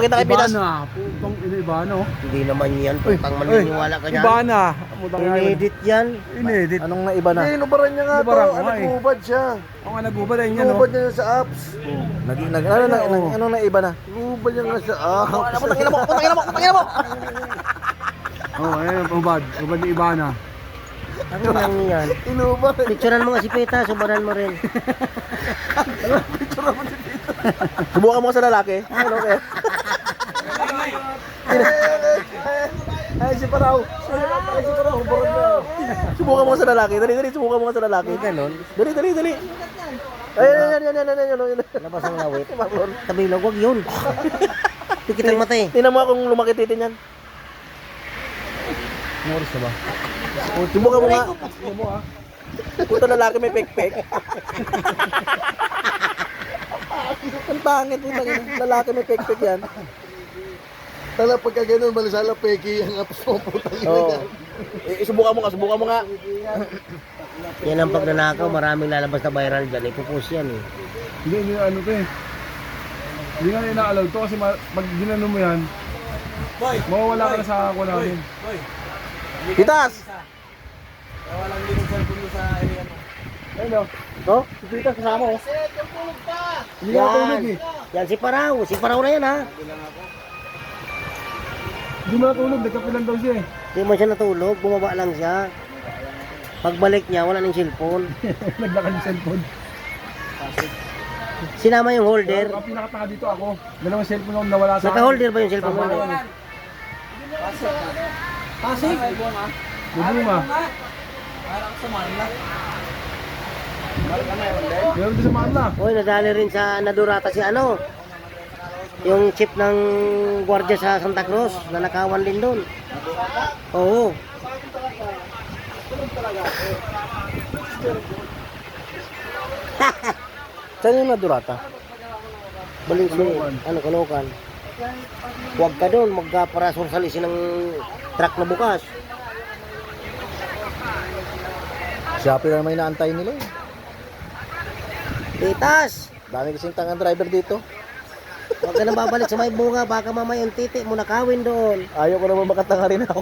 pakita kay Pitas. Ibana. Putang ina, Ibana oh. Hindi naman yan. Putang maniniwala ka niyan. Ibana. Putang ina. Inedit yan. Inedit. Anong naiba na? Hindi, inubaran niya nga to. Inubaran ko nga eh. Nag-ubad siya. Ako nga nag-ubad ayun yan oh. Nag-ubad niya sa apps. Anong naiba na? Nag-ubad niya nga sa apps. Putang ina mo, putang ina mo, putang ina mo. Oh, ayun, ubad. Ubad ni Ibana. Ano lang yan? Inubar. Picturean mo nga si Pita, subaran mo rin. Subukan mo sa lalaki. Ano kaya? Ay, si Paraw. Ay, si Paraw. Hubaran na. Subukan mo sa lalaki. Dali, dali, subukan mo sa lalaki. Ganon. Dali, dali, dali. Ay, yan. Labas ang lawit. Tabilog, wag yun. Pikit ang mata eh. Tingnan mo akong lumaki titin yan. Moris na ba? Subukan mo nga. Puta lalaki may pekpek. Ang pangit mo lalaki may pekpek yan. Tala, pagka ganun, balisala, peki ang apps mo. Putang ina Oo. yan. Subukan mo nga. Yan ang pagnanakaw, maraming lalabas na viral dyan. Ipupus yan eh. Hindi ano to eh. Hindi nga ina-allow to kasi pag ginano mo yan, mawawala ka na sa ako namin. Pitas! Ayun oh. No? Si Pitas kasama oh. Hindi nga tulog eh. Yan si Paraw. Si Paraw na yan ha. Hindi mo natulog, nagkapilan daw siya eh. Hindi man siya natulog, bumaba lang siya. Pagbalik niya, wala nang cellphone. Naglakad yung cellphone. Sinama yung holder. Ang pinakatanga dito ako. Dalawang cellphone ako nawala sa akin. Naka-holder ba yung cellphone mo? Pasig? Lubunga. Meron din sa Manla. Hoy, nadali rin sa Nadurata si ano. Yung chip ng gwardiya sa Santa Cruz, nanakawan din doon. Oo. Saan yung nadurata? Balinsin, ano, Kalokan. Huwag ka doon, magka-parasol salisin ng truck na bukas. Shopee na may naantay nila eh. Titas! Dami kasing tangang driver dito. Huwag ka na babalik sa may bunga, baka mamaya yung titi mo nakawin doon. Ayaw ko naman makatanga rin ako.